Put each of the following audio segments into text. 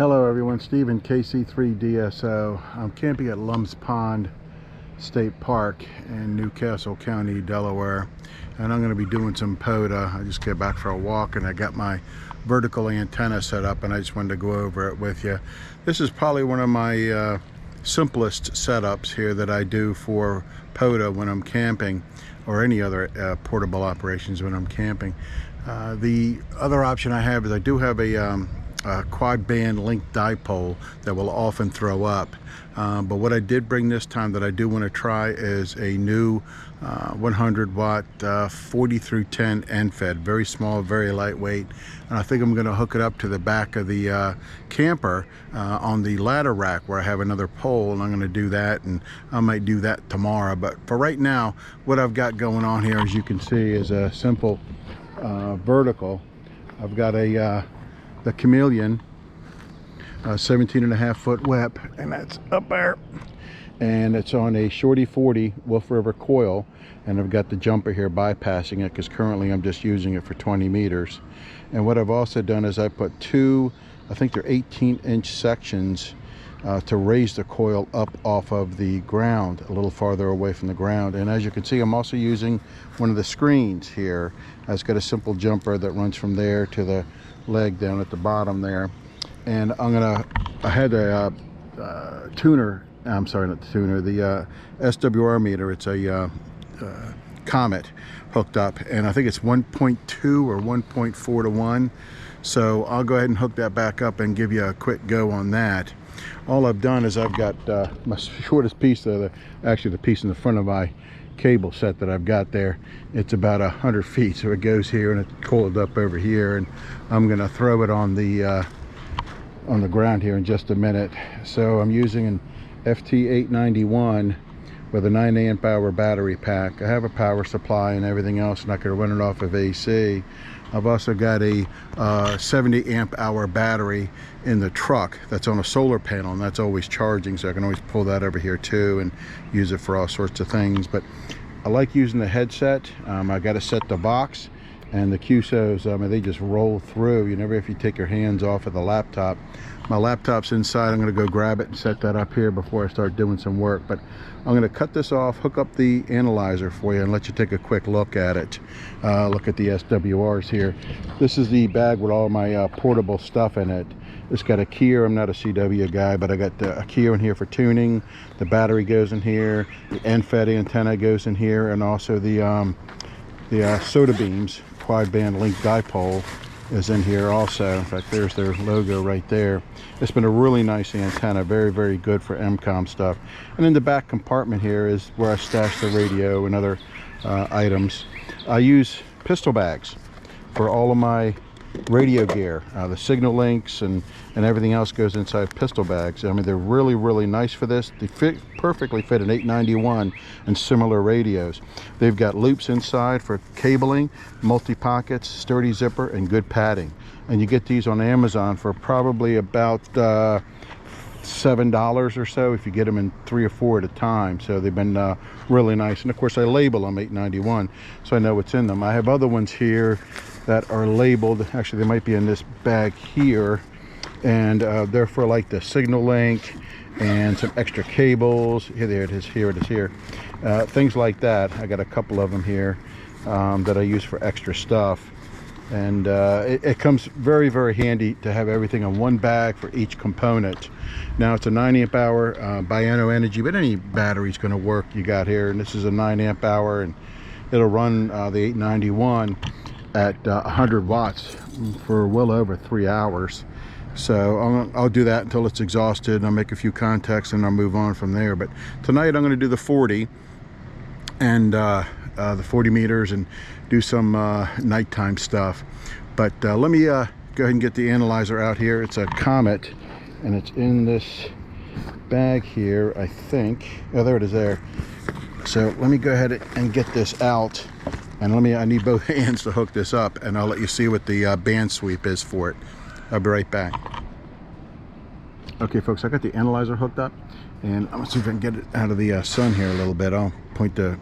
Hello everyone, Stephen, KC3DSO. I'm camping at Lums Pond State Park in Newcastle County, Delaware, and I'm going to be doing some POTA. I just got back for a walk and I got my vertical antenna set up and I just wanted to go over it with you. This is probably one of my simplest setups here that I do for POTA when I'm camping, or any other portable operations when I'm camping. The other option I have is I do have a quad band link dipole that will often throw up, but what I did bring this time that I do want to try is a new 100 watt 40 through 10 end fed, very small, very lightweight, and I think I'm going to hook it up to the back of the camper on the ladder rack where I have another pole, and I'm going to do that, and I might do that tomorrow. But for right now, what I've got going on here, as you can see, is a simple vertical. I've got the Chameleon 17.5 foot whip, and that's up there, and it's on a shorty 40 Wolf River coil, and I've got the jumper here bypassing it because currently I'm just using it for 20 meters. And what I've also done is I put two, I think they're 18-inch sections to raise the coil up off of the ground, a little farther away from the ground. And as you can see, I'm also using one of the screens here. It's got a simple jumper that runs from there to the leg down at the bottom there. And I had a tuner, I'm sorry, not the tuner, the SWR meter. It's a Comet hooked up, and I think it's 1.2 or 1.4 to 1. So I'll go ahead and hook that back up and give you a quick go on that. All I've done is I've got my shortest piece, actually the piece in the front of my cable set that I've got there. It's about 100 feet, so it goes here and it's coiled up over here, and I'm going to throw it on the ground here in just a minute. So I'm using an FT-891 with a 9 amp hour battery pack. I have a power supply and everything else, and I can run it off of AC. I've also got a 70 amp hour battery in the truck that's on a solar panel, and that's always charging, so I can always pull that over here too and use it for all sorts of things. But I like using the headset. I got to set the box, and the QSOs, they just roll through. You never, if you take your hands off of the laptop. My laptop's inside. I'm going to go grab it and set that up here before I start doing some work. But I'm going to cut this off, hook up the analyzer for you, and let you take a quick look at it. Look at the SWRs here. This is the bag with all my portable stuff in it. It's got a keyer. I'm not a CW guy, but I got a keyer in here for tuning. The battery goes in here. The end-fed antenna goes in here, and also the soda beams quad band link dipole is in here also. In fact, there's their logo right there. It's been a really nice antenna, very, very good for MCOM stuff. And in the back compartment here is where I stash the radio and other items. I use pistol bags for all of my radio gear. The signal links and everything else goes inside pistol bags. I mean, they're really, really nice for this. They perfectly fit an 891 and similar radios. They've got loops inside for cabling, multi-pockets, sturdy zipper, and good padding. And you get these on Amazon for probably about $7 or so if you get them in 3 or 4 at a time. So they've been really nice. And of course I label them 891 so I know what's in them. I have other ones here that are labeled. Actually, they might be in this bag here, and they're for like the signal link and some extra cables. Here, there it is, here it is here. Things like that. I got a couple of them here that I use for extra stuff, and it comes very, very handy to have everything in one bag for each component. Now it's a 9 amp hour Bienno energy, but any battery's going to work you got here, and this is a 9 amp hour, and it'll run the 891 at 100 watts for well over 3 hours. So I'll do that until it's exhausted. I'll make a few contacts and I'll move on from there. But tonight I'm going to do the 40 and the 40 meters and do some nighttime stuff. But let me go ahead and get the analyzer out here. It's a Comet, and it's in this bag here, I think. Oh, there it is there. So let me go ahead and get this out. And I need both hands to hook this up, and I'll let you see what the band sweep is for it. I'll be right back. Okay folks, I got the analyzer hooked up, And I'm gonna see if I can get it out of the sun here a little bit. I'll point the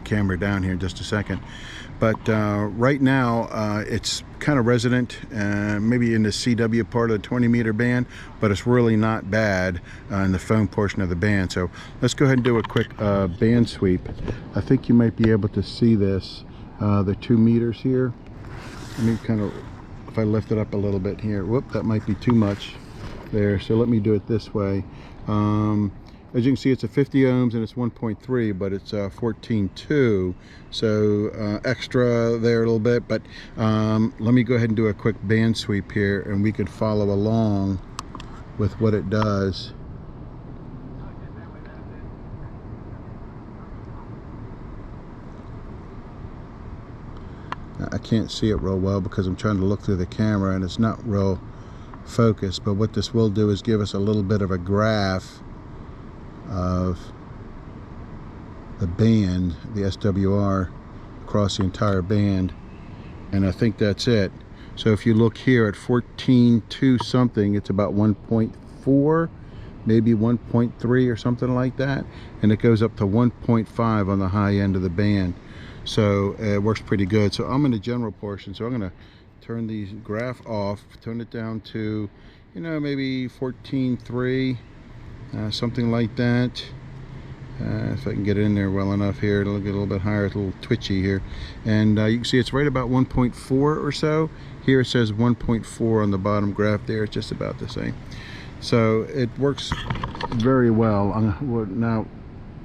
camera down here in just a second. But right now it's kind of resident, maybe in the CW part of the 20-meter band, but it's really not bad in the phone portion of the band. So let's go ahead and do a quick band sweep. I think you might be able to see this, the 2 meters here. Let me kind of, if I lift it up a little bit here, whoop, that might be too much there. So let me do it this way. As you can see, it's a 50 ohms and it's 1.3, but it's 14.2, so extra there a little bit. But let me go ahead and do a quick band sweep here, and we could follow along with what it does. I can't see it real well because I'm trying to look through the camera and it's not real focused, but what this will do is give us a little bit of a graph of the band, the SWR, across the entire band, and I think that's it. So if you look here at 14.2 something, it's about 1.4, maybe 1.3 or something like that, and it goes up to 1.5 on the high end of the band. So it works pretty good. So I'm in the general portion, so I'm going to turn the graph off, turn it down to, you know, maybe 14.3, something like that. If I can get in there well enough here, it'll get a little bit higher. It's a little twitchy here, and you can see it's right about 1.4 or so. Here it says 1.4 on the bottom graph there. It's just about the same. So it works very well. Now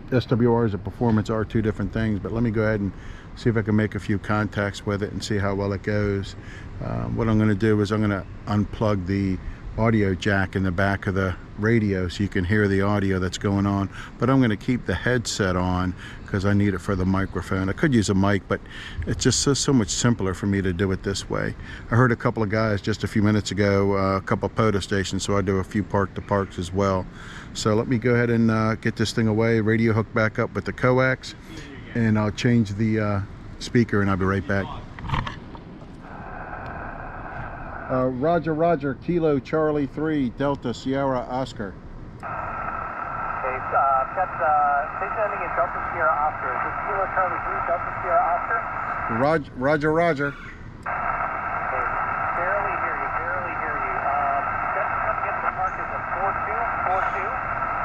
SWRs and performance are 2 different things, but let me go ahead and see if I can make a few contacts with it and see how well it goes. What I'm going to do is I'm going to unplug the audio jack in the back of the radio so you can hear the audio that's going on, but I'm going to keep the headset on because I need it for the microphone. I could use a mic, but it's just so much simpler for me to do it this way. I heard a couple of guys just a few minutes ago, a couple of POTA stations, so I do a few park-to-parks as well. So let me go ahead and get this thing away, radio hooked back up with the coax, and I'll change the speaker and I'll be right back. Roger, Roger, Kilo Charlie 3, Delta Sierra Oscar. Okay, I've got station ending in Delta Sierra Oscar. Is this Kilo Charlie 3, Delta Sierra Oscar? Roger, Roger. Okay, barely hear you, barely hear you. Coming into the park is a 4242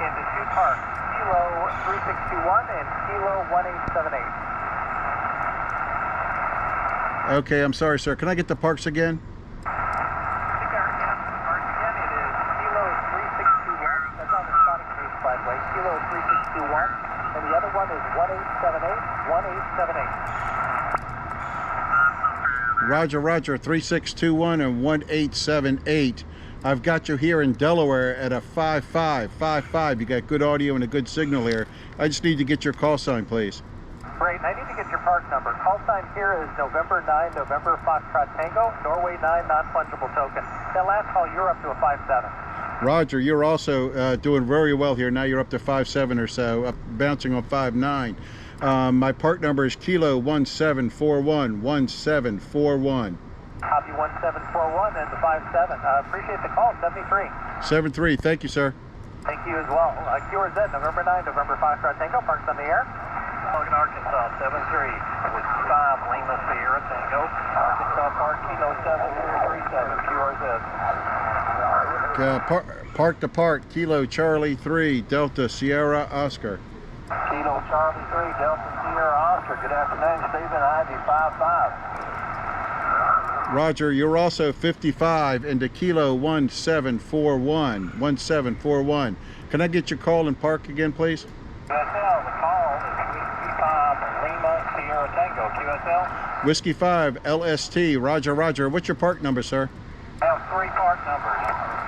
into 2 parks, Kilo 3621 and Kilo 1878. Okay, I'm sorry, sir. Can I get the parks again? Kilo 3621, and the other one is 1878, 1878. Roger, Roger, 3621 and 1878. I've got you here in Delaware at a 5555. You got good audio and a good signal here. I just need to get your call sign, please. Great, and I need to get your park number. Call sign here is November 9, November Foxtrot Tango, Norway 9, non-fungible token. That last call, you're up to a 57. Roger, you're also doing very well here. Now you're up to 5.7 or so, up, bouncing on 5.9. My part number is Kilo 1741, 1741. Copy 1741 and the 57. Appreciate the call, 73. 73, thank you, sir. Thank you as well. QRZ, November 9, November Foxtrot Tango, parks on the air. Logan, Arkansas, 73 with 5 Lima Sierra Tango. Arkansas Park, Kilo 7437, QRZ. Park to park, Kilo Charlie 3, Delta Sierra Oscar. Kilo Charlie 3, Delta Sierra Oscar. Good afternoon, Stephen, ID 55. Roger, you're also 55 into Kilo 1741, 1741. Can I get your call and park again, please? QSL, the call is Whiskey 5 Lima Sierra Tango, QSL. Whiskey 5 LST, Roger, Roger. What's your park number, sir? I have 3 park numbers.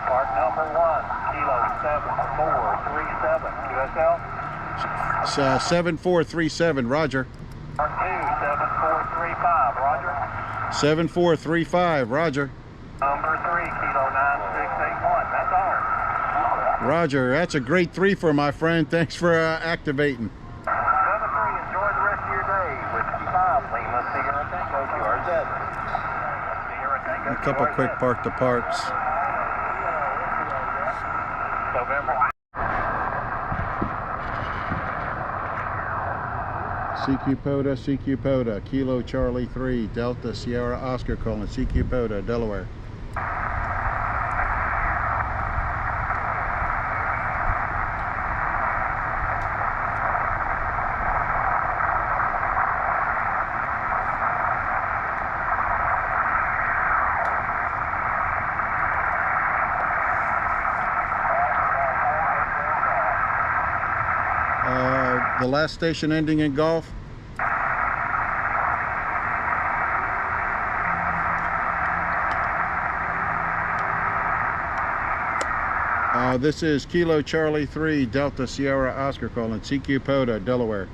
Park number 1, Kilo 7437, QSL. 7437, Roger. Park 2, 7435, Roger. 7435, Roger. Number 3, Kilo 9681, that's all. Roger, that's a great 3 for my friend. Thanks for activating. 7-3, enjoy the rest of your day. Whiskey 5, Lima Sierra Tango, QRZ. Sierra Tango, A couple QRZ. quick park to parks. November. CQ POTA, Kilo Charlie 3, Delta Sierra Oscar calling CQ POTA, Delaware. The last station ending in Golf. This is Kilo Charlie 3, Delta Sierra Oscar calling CQ POTA, Delaware.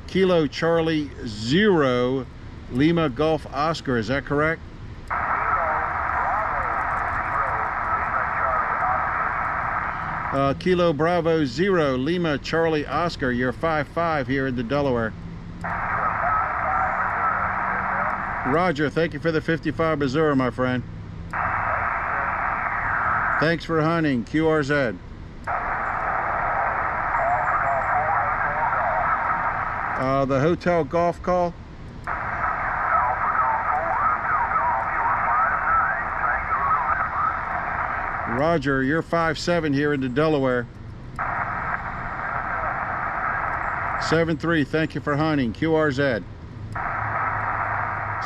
Kilo Charlie 0, Lima Golf Oscar, is that correct? Kilo Bravo 0, Lima Charlie Oscar, you're 5-5 here in the Delaware. Roger, thank you for the 55 Missouri, my friend. Thanks for hunting, QRZ. The hotel golf call. Roger, you're 5-7 here in the Delaware. 7-3, thank you for hunting, QRZ.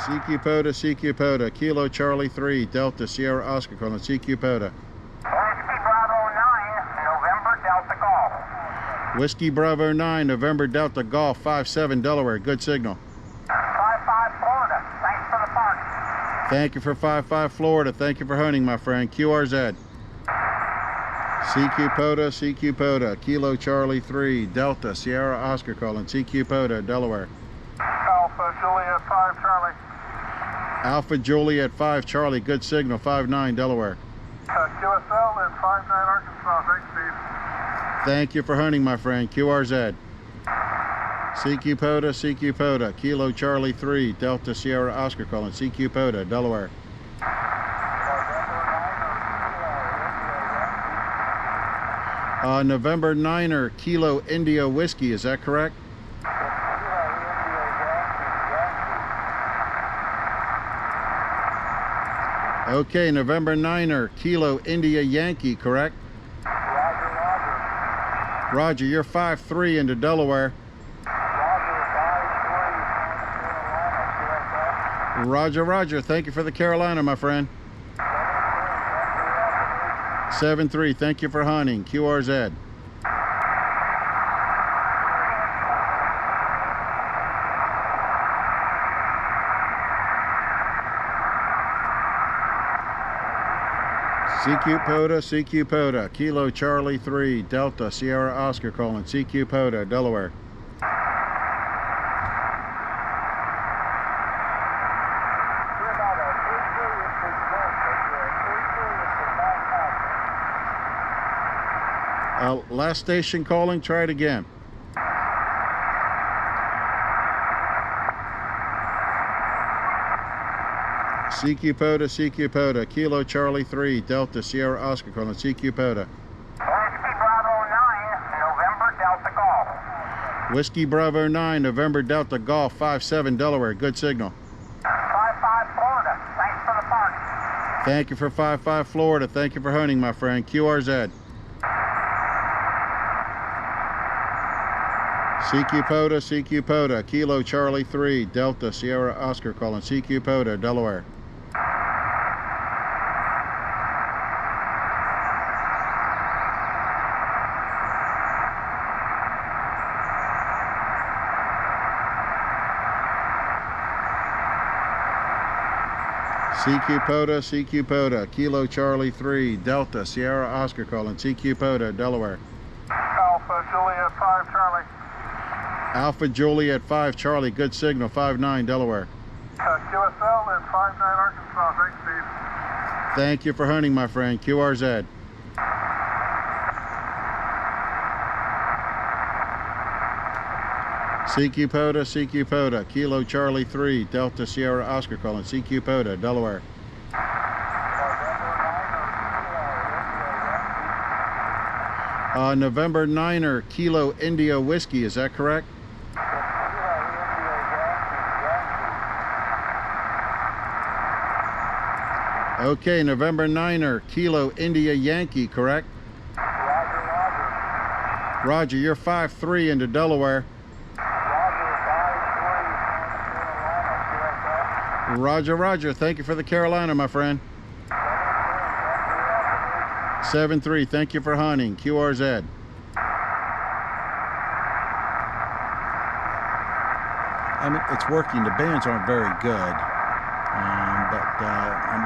CQ POTA, Kilo Charlie 3, Delta Sierra Oscar calling CQ POTA. Whiskey Bravo 9, November Delta Golf. Whiskey Bravo 9, November Delta Golf, 5-7 Delaware, good signal. 5-5 Florida, thanks for the park. Thank you for 5-5 Florida, thank you for hunting, my friend, QRZ. CQ POTA, Kilo Charlie 3, Delta Sierra Oscar calling CQ POTA, Delaware. Alpha Juliet 5 Charlie. Alpha Juliet 5 Charlie, good signal, 5-9 Delaware. QSL in 5-9 Arkansas, thanks Steve. Thank you for hunting, my friend, QRZ. CQ POTA, Kilo Charlie 3, Delta Sierra Oscar calling CQ POTA, Delaware. November 9er, Kilo India Whiskey, is that correct? Okay, November 9er, Kilo India Yankee, correct? Roger, you're 5-3 into Delaware. Roger, thank you for the Carolina, my friend. 7-3, thank you for hunting, QRZ. CQ POTA, Kilo Charlie 3, Delta Sierra Oscar calling CQ POTA, Delaware. Last station calling, try it again. CQ POTA, Kilo Charlie 3, Delta Sierra Oscar calling CQ POTA. Whiskey Bravo 9, November Delta Golf. Whiskey Bravo 9, November Delta Golf, 5-7 Delaware, good signal. 5-5 Florida, thanks for the park. Thank you for 5-5 Florida, thank you for hunting, my friend, QRZ. CQ POTA, Kilo Charlie 3, Delta Sierra Oscar calling CQ POTA, Delaware. CQ POTA, Kilo Charlie 3, Delta Sierra Oscar calling CQ POTA, Delaware. Alpha Juliet 5 Charlie. Alpha Juliet 5 Charlie, good signal, 5-9 Delaware. QSL in 5-9 Arkansas, thanks Steve. Thank you for hunting, my friend, QRZ. CQ POTA, Kilo Charlie 3, Delta Sierra Oscar calling CQ POTA, Delaware. November 9er, Kilo India Whiskey, is that correct? Okay, November 9er, Kilo India Yankee, correct? Roger, roger. Roger, you're 5-3 into Delaware. Roger, roger. Thank you for the Carolina, my friend. 7-3, thank you for hunting. QRZ. I mean, it's working. The bands aren't very good, but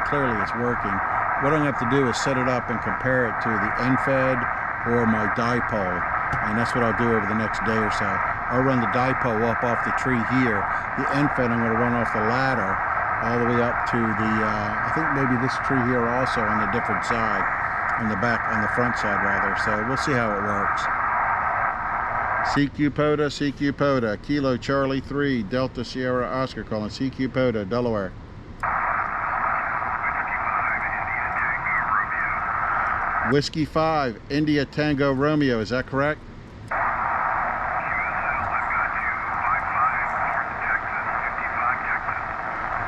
clearly it's working. What I'm going to have to do is set it up and compare it to the end-fed or my dipole, and that's what I'll do over the next day or so. I'll run the dipole up off the tree here. The end-fed I'm going to run off the ladder all the way up to the, I think maybe this tree here also on the different side, on the back, on the front side rather. So we'll see how it works. CQ POTA, CQ POTA, Kilo Charlie 3, Delta Sierra Oscar calling, CQ POTA, Delaware. Whiskey 5, India Tango Romeo, is that correct?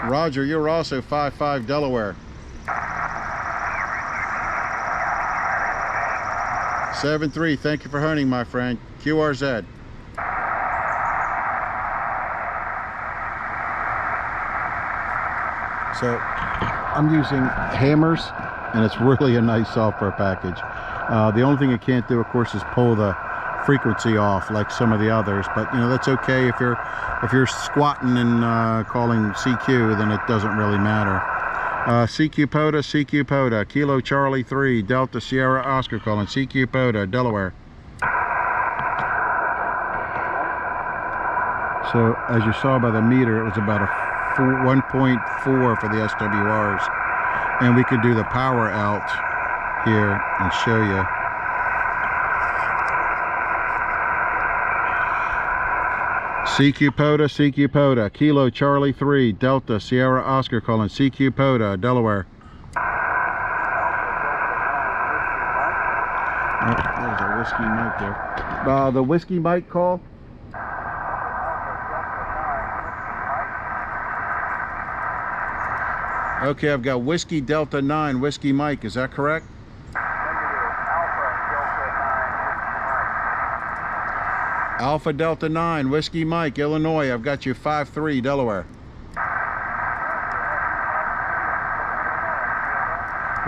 Roger, you're also 5-5 Delaware. 7-3, thank you for hunting, my friend. QRZ. So I'm using hammers, and it's really a nice software package. The only thing it can't do, of course, is pull the frequency off like some of the others, but you know, that's okay. If you're squatting and calling CQ, then it doesn't really matter. CQ POTA, CQ POTA, Kilo Charlie 3, Delta Sierra Oscar calling, CQ POTA, Delaware. So as you saw by the meter, it was about a 1.4 for the SWRs, and we could do the power out here and show you. CQ POTA, CQ POTA, Kilo Charlie 3, Delta Sierra Oscar calling, CQ POTA, Delaware. Oh, there's a whiskey mic there. The whiskey mic call? Okay, I've got Whiskey Delta 9, Whiskey Mike, is that correct? Alpha Delta 9, Whiskey Mike, Illinois. I've got you 5-3, Delaware.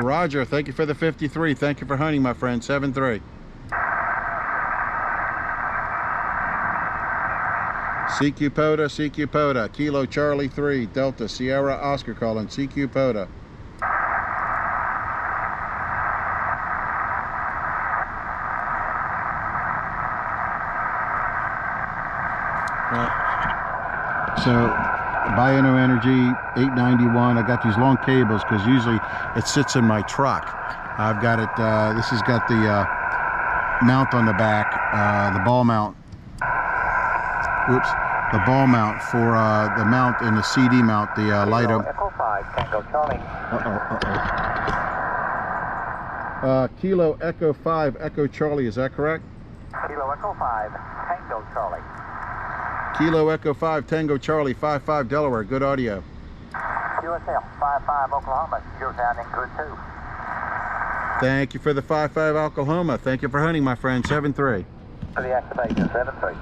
Roger, thank you for the 53. Thank you for hunting, my friend. 7-3. CQ POTA, CQ POTA, Kilo Charlie 3, Delta Sierra Oscar calling, CQ POTA. So Bienno Energy 891, I got these long cables because usually it sits in my truck. I've got it, this has got the mount on the back, the ball mount. Oops, the ball mount for the mount and the CD mount, the light up. Echo 5, Tango Charlie. Kilo Echo 5, Echo Charlie, is that correct? Kilo Echo 5, Tango Charlie. Kilo Echo 5, Tango Charlie, 5-5 Delaware, good audio. QSL 5-5 Oklahoma, you're sounding good too. Thank you for the 5-5 Oklahoma. Thank you for hunting, my friend. 7-3. For the activation, 7-3.